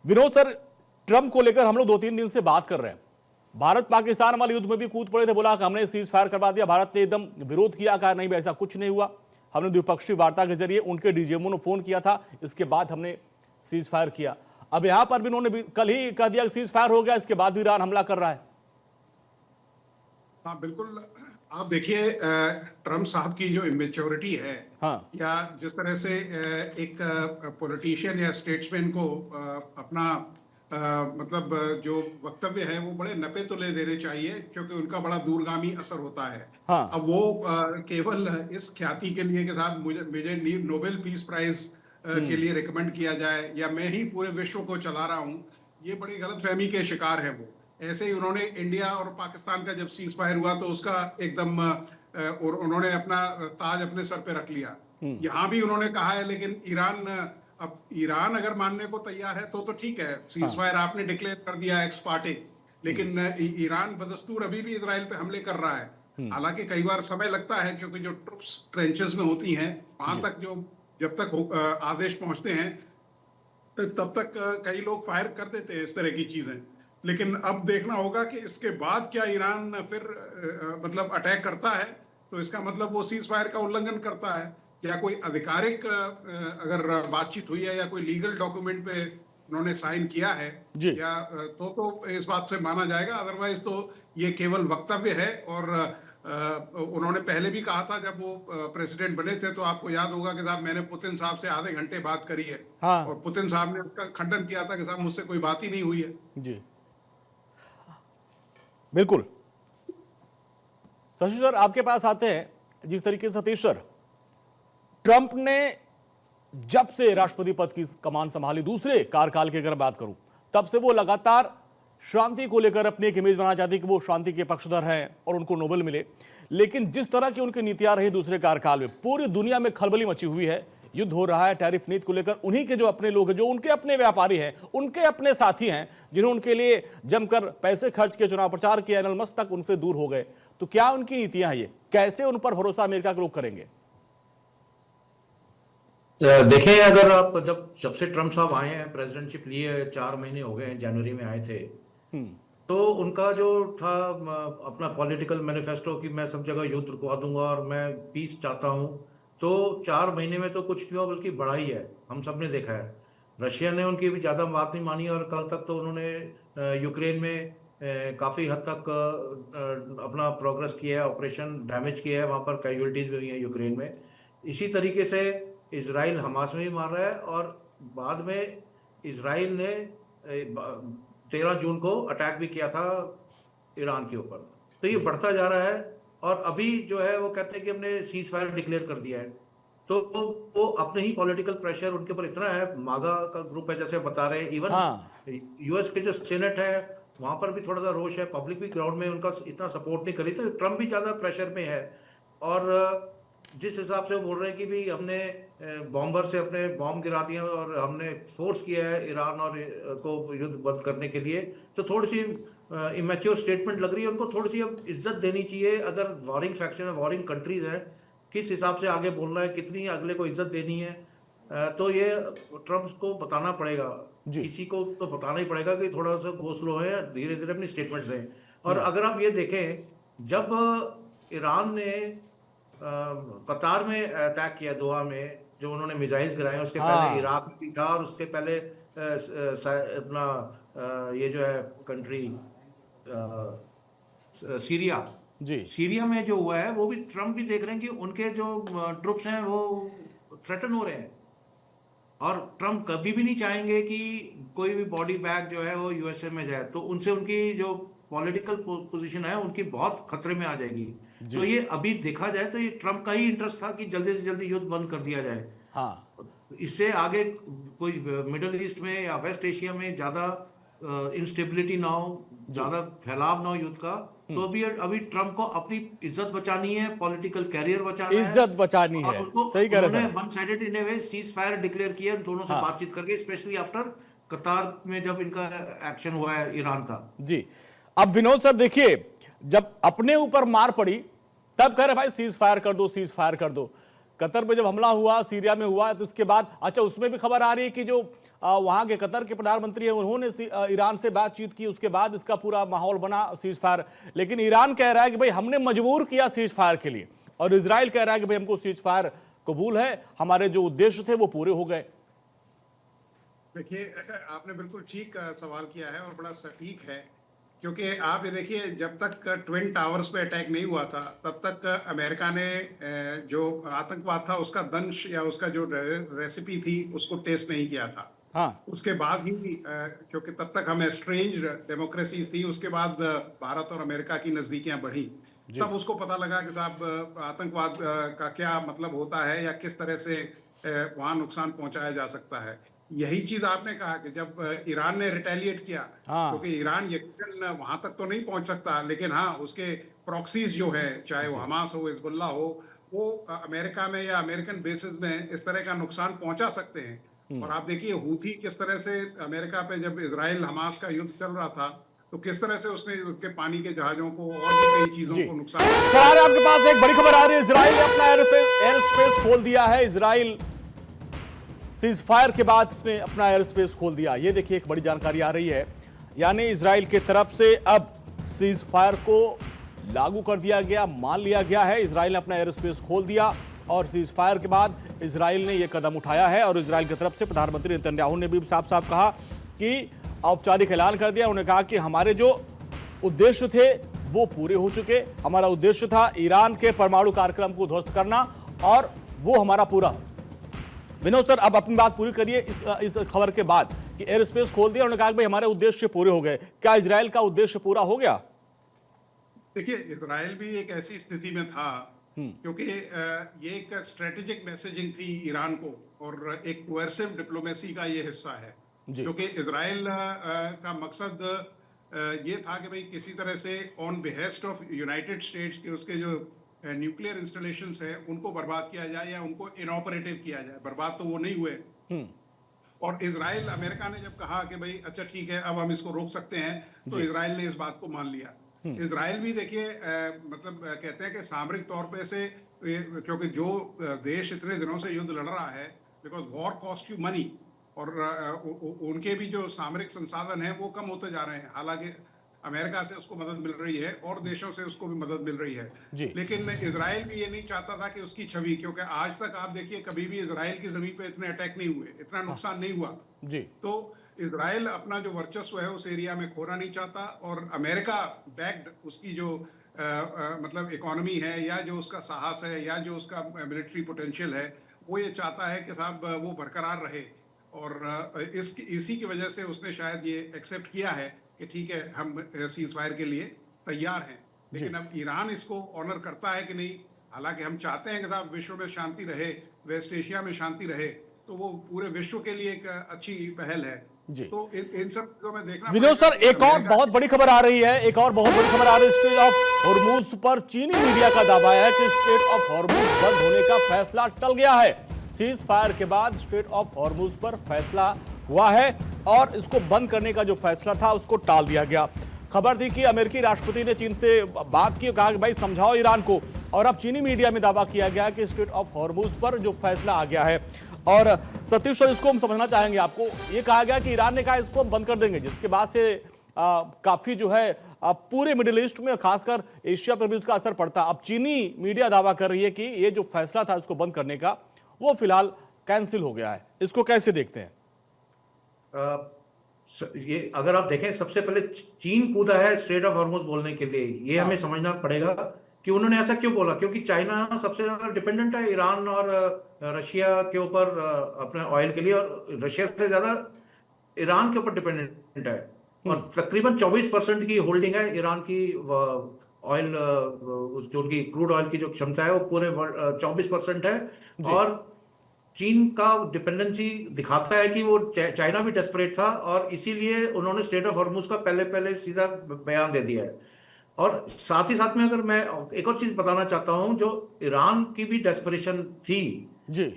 Vinod sir, Trump को लेकर हम लोग 2-3 दिन से बात कर रहे हैं। भारत पाकिस्तान वाले युद्ध में भी कूद पड़े थे, बोला कि हमने सीज फायर करवा दिया। भारत ने एकदम विरोध किया, कहा नहीं ऐसा कुछ नहीं हुआ, हमने द्विपक्षीय वार्ता के जरिए उनके डीजीएमओ ने फोन किया था, इसके बाद हमने सीज फायर किया। अब यहां पर भी उन्होंने कल ही कह दिया कि सीज फायर हो गया, इसके बाद भी ईरान हमला कर रहा है। हाँ बिल्कुल, आप देखिए ट्रम्प साहब की जो इमेच्योरिटी है, हाँ, या जिस तरह से एक पॉलिटिशियन या स्टेट्समैन को अपना मतलब जो वक्तव्य है वो बड़े नपे तुले देने चाहिए, क्योंकि उनका बड़ा दूरगामी असर होता है। हाँ, अब वो केवल इस ख्याति के लिए के साथ मुझे नोबेल पीस प्राइज के लिए रिकमेंड किया जाए या मैं ही पूरे विश्व को चला रहा हूँ, ये बड़ी गलतफहमी के शिकार है वो। ऐसे ही उन्होंने इंडिया और पाकिस्तान का जब सीज फायर हुआ तो उसका एकदम और उन्होंने अपना ताज अपने सर पे रख लिया। यहाँ भी उन्होंने कहा है, लेकिन ईरान, अब ईरान अगर मानने को तैयार है तो ठीक है, सीज फायर आपने डिक्लेयर कर दिया एक्स पार्टी, लेकिन ईरान बदस्तूर अभी भी इजराइल पे हमले कर रहा है। हालांकि कई बार समय लगता है, क्योंकि जो ट्रुप्स ट्रेंचेस में होती हैं वहां तक जब तक आदेश पहुंचते हैं तब तक कई लोग फायर कर देते हैं इस तरह की चीजें। लेकिन अब देखना होगा कि इसके बाद क्या ईरान फिर मतलब अटैक करता है, तो इसका मतलब वो सीज फायर का उल्लंघन करता है, या कोई आधिकारिक अगर बातचीत हुई है या कोई लीगल डॉक्यूमेंट पे उन्होंने साइन किया है या तो इस बात से माना जाएगा। अदरवाइज तो ये केवल वक्तव्य है। और उन्होंने पहले भी कहा था जब वो प्रेसिडेंट बने थे, तो आपको याद होगा कि साहब मैंने पुतिन साहब से आधे घंटे बात करी है। हाँ, और पुतिन साहब ने उसका खंडन किया था कि साहब मुझसे कोई बात ही नहीं हुई है। जी बिल्कुल। शशि सर, आपके पास आते हैं। जिस तरीके से सतीश सर, ट्रंप ने जब से राष्ट्रपति पद की कमान संभाली, दूसरे कार्यकाल की अगर बात करूं, तब से वो लगातार शांति को लेकर अपनी एक इमेज बनाना चाहती कि वो शांति के पक्षधर हैं और उनको नोबेल मिले। लेकिन जिस तरह की उनकी नीतियां रही दूसरे कार्यकाल में, पूरी दुनिया में खलबली मची हुई है। युद्ध हो रहा है टैरिफ नीति को लेकर, उन्हीं के जो अपने लोग हैं, जो उनके अपने व्यापारी हैं, उनके अपने साथी हैं, जिन्होंने उनके लिए जमकर पैसे खर्च किए, चुनाव प्रचार किया, एलन मस्क तक उनसे दूर हो गए। तो क्या उनकी नीतियां हैं ये? कैसे उन पर भरोसा अमेरिका के लोग करेंगे? देखें, अगर आप जब से ट्रम्प साहब आए हैं, प्रेसिडेंटशिप लिए 4 महीने हो गए हैं, जनवरी में आए थे, तो उनका जो था अपना पॉलिटिकल मैनिफेस्टो कि मैं सब जगह युद्ध रुकवा दूंगा और मैं पीस चाहता हूं, तो 4 महीने में तो कुछ नहीं हुआ, बल्कि बढ़ा ही है। हम सब ने देखा है, रशिया ने उनकी भी ज़्यादा बात नहीं मानी, और कल तक तो उन्होंने यूक्रेन में काफ़ी हद तक अपना प्रोग्रेस किया है, ऑपरेशन डैमेज किया है, वहाँ पर कैजुअलिटीज़ भी हुई हैं यूक्रेन में। इसी तरीके से इजराइल हमास में भी मार रहा है, और बाद में इजराइल ने 13 जून को अटैक भी किया था ईरान के ऊपर। तो ये बढ़ता जा रहा है, और अभी जो है वो कहते हैं कि हमने सीज फायर डिक्लेयर कर दिया है। तो वो अपने ही पॉलिटिकल प्रेशर उनके ऊपर इतना है, मागा का ग्रुप है जैसे बता रहे हैं, इवन यूएस के जो सेनेट है वहां पर भी थोड़ा सा रोष है, पब्लिक भी ग्राउंड में उनका इतना सपोर्ट नहीं करी, तो ट्रम्प भी ज्यादा प्रेशर में है। और जिस हिसाब से वो बोल रहे हैं कि भी हमने बॉम्बर से अपने बॉम्ब गिरा दिए और हमने फोर्स किया है ईरान और को युद्ध बंद करने के लिए, तो थोड़ी सी इमेच्योर स्टेटमेंट लग रही है। उनको थोड़ी सी अब इज्जत देनी चाहिए। अगर वॉरिंग फैक्शन है, वॉरिंग कंट्रीज हैं, किस हिसाब से आगे बोलना है, कितनी अगले को इज्जत देनी है, तो ये ट्रम्प को बताना पड़ेगा, किसी को तो बताना ही पड़ेगा कि थोड़ा सा गो स्लो है, धीरे धीरे अपनी स्टेटमेंट्स दें। और अगर आप ये देखें, जब ईरान ने कतार में अटैक किया, दोहा में जो उन्होंने मिसाइल्स गिराए, उसके पहले इराक में भी था, और उसके पहले अपना ये जो है कंट्री सीरिया, सीरिया में जो हुआ है, वो भी ट्रम्प भी देख रहे हैं कि उनके जो ट्रुप्स हैं वो थ्रेटन हो रहे हैं, और ट्रम्प कभी भी नहीं चाहेंगे कि कोई भी बॉडी बैग जो है वो यूएसए में जाए, तो उनसे उनकी जो पॉलिटिकल पोजीशन है उनकी बहुत खतरे में आ जाएगी। तो ये अभी देखा जाए तो ये ट्रम्प का ही इंटरेस्ट था कि जल्दी से जल्दी युद्ध बंद कर दिया जाए। इससे आगे कोई मिडिल ईस्ट में या वेस्ट एशिया में ज्यादा इंस्टेबिलिटी ना हो, ज्यादा फैलाव ना हो युद्ध का। तो अभी ट्रम्प को अपनी इज्जत बचानी है, पॉलिटिकल कैरियर बचाना है, इज्जत बचानी है। सही कह रहे हैं। वन साइडेड इन ए वे सीज फायर डिक्लेयर किया दोनों से बातचीत करके, स्पेशली आफ्टर कतार में जब इनका एक्शन हुआ है ईरान का। जी, अब विनोद सर देखिए, जब अपने ऊपर मार पड़ी तब कह रहे भाई सीज फायर कर दो, सीज फायर कर दो। कतर में जब हमला हुआ, सीरिया में हुआ, तो इसके बाद अच्छा उसमें भी खबर आ रही है कि जो वहां के कतर के प्रधानमंत्री हैं उन्होंने ईरान से बातचीत की, उसके बाद इसका पूरा माहौल बना सीज फायर। लेकिन ईरान कह रहा है कि भाई हमने मजबूर किया सीज फायर के लिए, और इजराइल कह रहा है कि भाई हमको सीज फायर कबूल है, हमारे जो उद्देश्य थे वो पूरे हो गए। देखिए, आपने बिल्कुल ठीक सवाल किया है और बड़ा सटीक है, क्योंकि आप ये देखिए, जब तक ट्विन टावर्स पे अटैक नहीं हुआ था तब तक अमेरिका ने जो आतंकवाद था उसका दंश या उसका जो रेसिपी थी उसको टेस्ट नहीं किया था। हाँ, उसके बाद ही क्योंकि तब तक हम एस्ट्रेंज डेमोक्रेसीज थी, उसके बाद भारत और अमेरिका की नजदीकियां बढ़ी, तब उसको पता लगा कि साहब आतंकवाद का क्या मतलब होता है या किस तरह से वहां नुकसान पहुंचाया जा सकता है। यही चीज आपने कहा कि जब ईरान ने रिटेलिएट किया, क्योंकि ईरान यकीनन वहां तक तो नहीं पहुंच सकता, लेकिन हाँ उसके प्रॉक्सीज जो है, चाहे वो हमास हो, हिजबुल्लाह हो, वो अमेरिका में या अमेरिकन बेसिस में इस तरह का नुकसान पहुंचा सकते हैं। और आप देखिए हूथी किस तरह से अमेरिका पे, जब इजराइल हमास का युद्ध चल रहा था, तो किस तरह से उसने उसके पानी के जहाजों को और भी कई चीजों को नुकसान। सर आपके पास एक बड़ी खबर आ रही है, इजराइल ने अपना एयर स्पेस खोल दिया है। इजराइल सीज फायर के बाद उसने अपना एयर स्पेस खोल दिया। ये देखिए एक बड़ी जानकारी आ रही है, यानी इजराइल की तरफ से अब सीज फायर को लागू कर दिया गया, मान लिया गया है। इजराइल ने अपना एयर स्पेस खोल दिया और सीज फायर के बाद इजराइल ने यह कदम उठाया है। और इजराइल की तरफ से प्रधानमंत्री नेतन्याहू ने भी साफ साफ कहा कि औपचारिक ऐलान कर दिया। उन्होंने कहा कि हमारे जो उद्देश्य थे वो पूरे हो चुके। हमारा उद्देश्य था ईरान के परमाणु कार्यक्रम को ध्वस्त करना, और वो हमारा पूरा। विनोद सर, अब अपनी बात पूरी करिए इस खबर के बाद कि एयर स्पेस खोल दिया, उन्होंने कहा कि भाई हमारे उद्देश्य पूरे हो गए। क्या इजराइल का उद्देश्य पूरा हो गया? देखिए, इजराइल भी एक ऐसी स्थिति में था क्योंकि ये एक स्ट्रेटेजिक मैसेजिंग थी ईरान को, और एक कोएर्सिव डिप्लोमेसी का ये हिस्सा है, क्योंकि इजराइल का मकसद ये था कि भाई किसी तरह से on behest of United states के उसके जो न्यूक्लियर इंस्टॉलेशंस है उनको बर्बाद किया जाए या उनको इनऑपरेटिव किया जाए। बर्बाद तो वो नहीं हुए। और इजराइल, अमेरिका ने जब कहा कि भाई अच्छा ठीक है अब हम इसको रोक सकते हैं, तो इजराइल ने इस बात को मान लिया। इजराइल भी देखिए मतलब कहते हैं कि सामरिक तौर पे से, क्योंकि जो देश इतने दिनों से युद्ध लड़ रहा है, because war cost you money, और उनके भी जो सामरिक संसाधन हैं वो कम होते जा रहे हैं। हालांकि अमेरिका से उसको मदद मिल रही है और देशों से उसको भी मदद मिल रही है, लेकिन इजराइल भी ये नहीं चाहता था कि उसकी छवि, क्योंकि आज तक आप देखिए कभी भी इजराइल की जमीन पे इतने अटैक नहीं हुए, इतना नुकसान नहीं हुआ जी। तो इजराइल अपना जो वर्चस्व है उस एरिया में खोना नहीं चाहता, और अमेरिका बैक्ड उसकी जो मतलब इकोनॉमी है या जो उसका साहस है या जो उसका मिलिट्री पोटेंशियल है, वो ये चाहता है कि साहब वो बरकरार रहे। और इसी की वजह से उसने शायद ये एक्सेप्ट किया है कि ठीक है हम सीज फायर के लिए तैयार हैं। लेकिन अब ईरान इसको ऑनर करता है कि नहीं, हालांकि हम चाहते हैं कि साहब विश्व में शांति रहे, वेस्ट एशिया में शांति रहे, तो वो पूरे विश्व के लिए एक अच्छी पहल है जी। तो इन सब चीजों में देखना। विनोद सर, एक और बहुत बड़ी खबर आ रही है, स्ट्रेट ऑफ हॉर्मुज पर चीनी मीडिया का दावा है कि स्ट्रेट ऑफ हॉर्मुज बंद होने का फैसला टल गया है। सीज फायर के बाद स्ट्रेट ऑफ हॉर्मुज पर फैसला हुआ है और इसको बंद करने का जो फैसला था उसको टाल दिया गया। खबर थी कि अमेरिकी राष्ट्रपति ने चीन से बात की और कहा कि भाई समझाओ ईरान को, और अब चीनी मीडिया में दावा किया गया कि स्ट्रेट ऑफ हॉर्मुज पर जो फैसला आ गया है। और सतीश सर, इसको हम समझना चाहेंगे। आपको ये कहा गया कि ईरान ने कहा इसको हम बंद कर देंगे, जिसके बाद से काफी जो है पूरे मिडिल ईस्ट में, खासकर एशिया पर भी उसका असर पड़ता। अब चीनी मीडिया दावा कर रही है कि ये जो फैसला था इसको बंद करने का वो फिलहाल कैंसिल हो गया है। इसको कैसे देखते हैं? ये अगर आप देखें, सबसे पहले चीन कूदा है स्ट्रेट ऑफ हॉर्मुज बोलने के लिए। ये हमें समझना पड़ेगा कि उन्होंने ऐसा क्यों बोला, क्योंकि चाइना सबसे ज्यादा डिपेंडेंट है ईरान और रशिया के ऊपर अपने ऑयल के लिए, और रशिया से ज्यादा ईरान के ऊपर डिपेंडेंट है। और तकरीबन 24% की होल्डिंग है ईरान की ऑयल, जो उनकी क्रूड ऑयल की जो क्षमता है वो पूरे 24% है। और चीन का डिपेंडेंसी दिखाता है कि वो चाइना भी डेस्परेट था, और इसीलिए उन्होंने स्ट्रेट ऑफ हॉर्मुज का पहले सीधा बयान दे दिया है। और साथ ही साथ में अगर मैं एक और चीज बताना चाहता हूं, जो ईरान की भी डेस्परेशन थी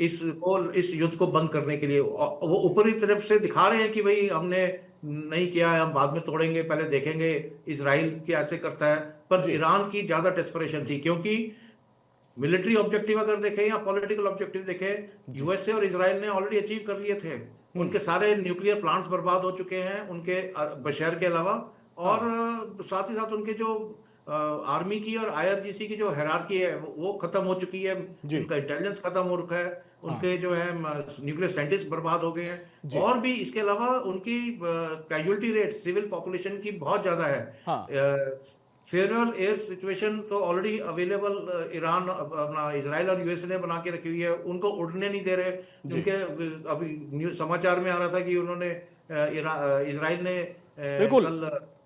इस युद्ध को बंद करने के लिए, वो ऊपरी तरफ से दिखा रहे हैं कि भाई हमने नहीं किया है, हम बाद में तोड़ेंगे, पहले देखेंगे इजराइल क्या ऐसे करता है। पर ईरान की ज्यादा डेस्परेशन थी, क्योंकि मिलिट्री ऑब्जेक्टिव अगर देखें या पॉलिटिकल ऑब्जेक्टिव देखें, यूएसए और इजराइल ने ऑलरेडी अचीव कर लिए थे। उनके सारे न्यूक्लियर प्लांट्स बर्बाद हो चुके हैं, उनके बशर के अलावा। और साथ ही साथ उनके जो आर्मी की और आईआरजीसी की जो हायरार्की है वो खत्म हो चुकी है, जी। उनका इंटेलिजेंस खत्म हो रखा है, उनके जो है न्यूक्लियर साइंटिस्ट बर्बाद हो गए जी। हैं। और भी इसके अलावा उनकी कैजुअलिटी रेट सिविल पॉपुलेशन की बहुत ज्यादा हाँ। है। फेयरल एयर सिचुएशन तो ऑलरेडी अवेलेबल ईरान अपना इजराइल और यूएसए ने बना के रखी हुई है, उनको उड़ने नहीं दे रहे। जी। उनके अभी न्यूज समाचार में आ रहा था कि उन्होंने इजराइल ने बिल्कुल। कल